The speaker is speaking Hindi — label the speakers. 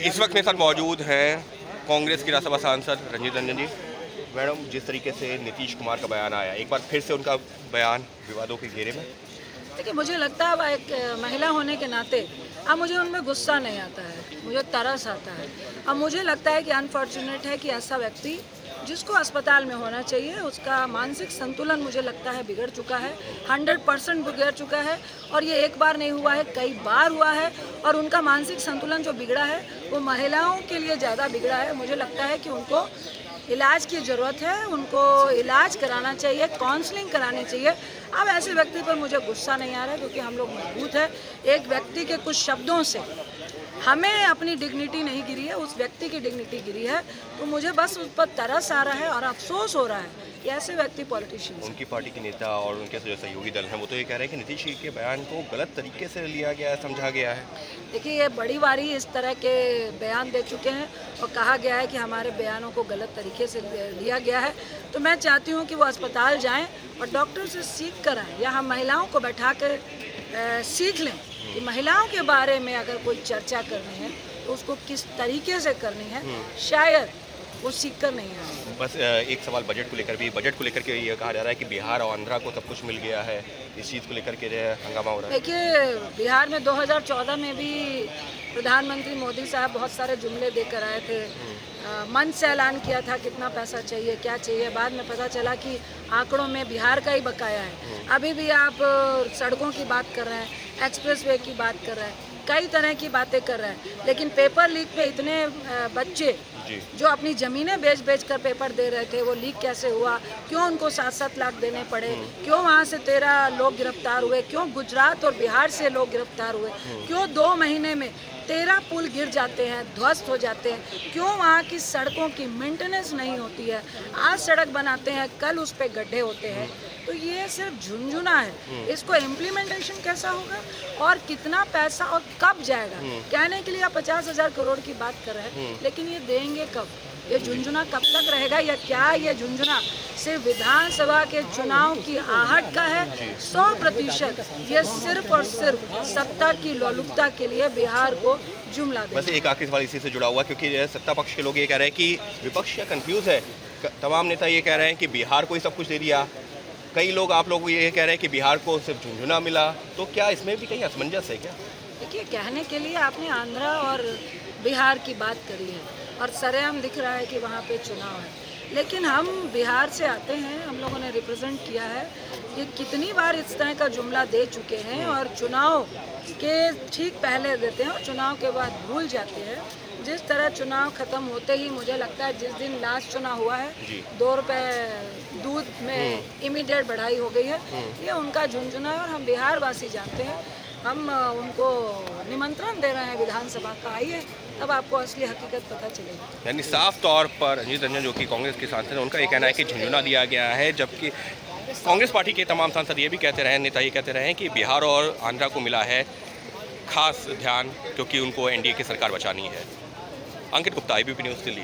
Speaker 1: इस वक्त मेरे साथ मौजूद हैं कांग्रेस की राज्यसभा सांसद रंजीत रंजन जी। मैडम, जिस तरीके से नीतीश कुमार का बयान आया, एक बार फिर से उनका बयान विवादों के घेरे में।
Speaker 2: देखिए, मुझे लगता है एक महिला होने के नाते अब मुझे उनमें गुस्सा नहीं आता है, मुझे तरस आता है। अब मुझे लगता है कि अनफॉर्चुनेट है कि ऐसा व्यक्ति जिसको अस्पताल में होना चाहिए, उसका मानसिक संतुलन मुझे लगता है बिगड़ चुका है, 100% बिगड़ चुका है। और ये एक बार नहीं हुआ है, कई बार हुआ है। और उनका मानसिक संतुलन जो बिगड़ा है वो महिलाओं के लिए ज़्यादा बिगड़ा है। मुझे लगता है कि उनको इलाज की ज़रूरत है, उनको इलाज कराना चाहिए, काउंसलिंग करानी चाहिए। अब ऐसे व्यक्ति पर मुझे गुस्सा नहीं आ रहा है, क्योंकि हम लोग मजबूत हैं। एक व्यक्ति के कुछ शब्दों से हमें अपनी डिग्निटी नहीं गिरी है, उस व्यक्ति की डिग्निटी गिरी है। तो मुझे बस उस पर तरस आ रहा है और अफसोस हो रहा है कि ऐसे व्यक्ति पॉलिटिशियन।
Speaker 1: उनकी पार्टी के नेता और उनके जो सहयोगी दल हैं वो तो ये कह रहे हैं कि नीतीश जी के बयान को गलत तरीके से लिया गया है, समझा गया है।
Speaker 2: देखिए, ये बड़ी बारी इस तरह के बयान दे चुके हैं और कहा गया है कि हमारे बयानों को गलत तरीके से लिया गया है। तो मैं चाहती हूँ कि वो अस्पताल जाएँ और डॉक्टर से सीख कर आएँ, या हम महिलाओं को बैठा कर सीख लें कि महिलाओं के बारे में अगर कोई चर्चा करनी है तो उसको किस तरीके से करनी है। शायद वो सीख कर नहीं आए।
Speaker 1: बस एक सवाल बजट को लेकर भी, बजट को लेकर के ये कहा जा रहा है कि बिहार और आंध्रा को सब कुछ मिल गया है, इस चीज़ को लेकर के हंगामा हो रहा है।
Speaker 2: देखिए, बिहार में 2014 में भी प्रधानमंत्री मोदी साहब बहुत सारे जुमले देकर आए थे, मन से ऐलान किया था कितना पैसा चाहिए, क्या चाहिए। बाद में पता चला कि आंकड़ों में बिहार का ही बकाया है। अभी भी आप सड़कों की बात कर रहे हैं, एक्सप्रेसवे की बात कर रहे हैं, कई तरह की बातें कर रहे हैं। लेकिन पेपर लीक पे इतने बच्चे जो अपनी ज़मीनें बेच कर पेपर दे रहे थे, वो लीक कैसे हुआ? क्यों उनको 7-7 लाख देने पड़े? क्यों वहाँ से 13 लोग गिरफ्तार हुए? क्यों गुजरात और बिहार से लोग गिरफ्तार हुए? क्यों 2 महीने में 13 पुल गिर जाते हैं, ध्वस्त हो जाते हैं? क्यों वहाँ की सड़कों की मेंटेनेंस नहीं होती है? आज सड़क बनाते हैं, कल उस पर गड्ढे होते हैं। तो ये सिर्फ झुनझुना है, इसको इम्प्लीमेंटेशन कैसा होगा और कितना पैसा और कब जाएगा? कहने के लिए आप 50,000 करोड़ की बात कर रहे हैं, लेकिन ये देंगे कब? ये झुनझुना कब तक रहेगा? या क्या ये झुनझुना सिर्फ विधानसभा के चुनाव की आहट का है? 100% ये सिर्फ और सिर्फ सत्ता की लोलुपता के लिए बिहार को जुमला दे।
Speaker 1: बस एक आखिरी सवाल इसी से जुड़ा हुआ, क्योंकि सत्ता पक्ष के लोग ये कह रहे हैं कि विपक्ष क्या कंफ्यूज है। तमाम नेता ये कह रहे हैं कि बिहार को ही सब कुछ दे दिया, कई लोग आप लोग ये कह रहे हैं कि बिहार को सिर्फ झुनझुना मिला। तो क्या इसमें भी कहीं असमंजस है क्या?
Speaker 2: देखिए, कहने के लिए आपने आंध्रा और बिहार की बात करी है और सरेआम दिख रहा है कि वहाँ पे चुनाव है, लेकिन हम बिहार से आते हैं, हम लोगों ने रिप्रेजेंट किया है। ये कितनी बार इस तरह का जुमला दे चुके हैं और चुनाव के ठीक पहले देते हैं और चुनाव के बाद भूल जाते हैं। जिस तरह चुनाव ख़त्म होते ही, मुझे लगता है जिस दिन लास्ट चुनाव हुआ है, 2 रुपये दूध में इमीडिएट बढ़ाई हो गई है। ये उनका झुनझुना है और हम बिहार वासी जानते हैं। हम उनको निमंत्रण दे रहे हैं विधानसभा का, आइए, तब आपको असली हकीकत पता चलेगी।
Speaker 1: यानी साफ तौर पर रंजीत रंजन, जो कि कांग्रेस के सांसद हैं, उनका ये कहना है कि झुनझुना दिया गया है। जबकि कांग्रेस पार्टी के तमाम सांसद ये भी कहते रहे, नेता ये कहते रहे हैं कि बिहार और आंध्रा को मिला है खास ध्यान, क्योंकि उनको एनडीए की सरकार बचानी है। अंकित गुप्ता, ABP न्यूज़, दिल्ली।